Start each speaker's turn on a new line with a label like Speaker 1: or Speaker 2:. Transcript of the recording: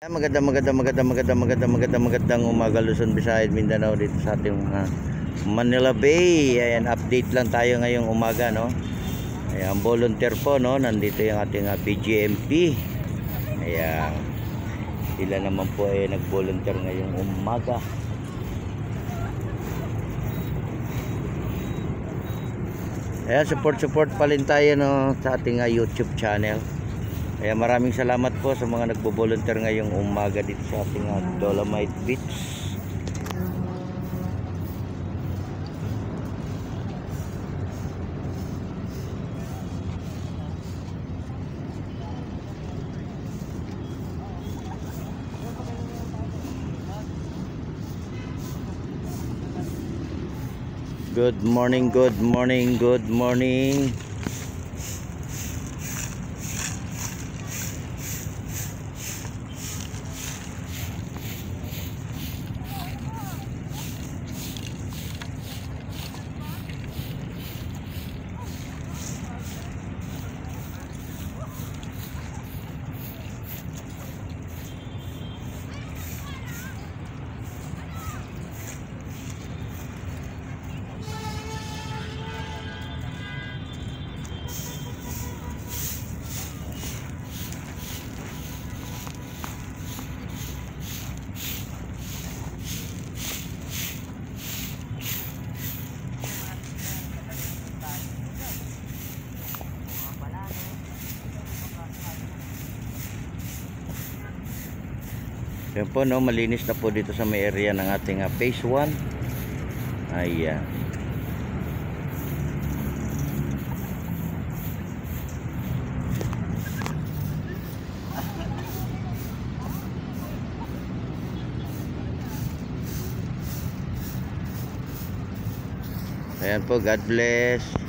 Speaker 1: Magandang umaga Luzon, Visayas, Mindanao, dito sa ating Manila Bay. Ayan, update lang tayo ngayong umaga, no. Ayan, volunteer po, no. Nandito yung ating BGMP. Ayan, sila naman po ay nag-volunteer ngayong umaga. Ayan, support pa rin tayo, no, sa ating YouTube channel. Kaya maraming salamat po sa mga nagbo-volunteer ngayong umaga dito sa ating Dolomite Beach. Good morning. Yan po, no, malinis na po dito sa may area ng ating phase 1. Ayan. Ayan po, God bless.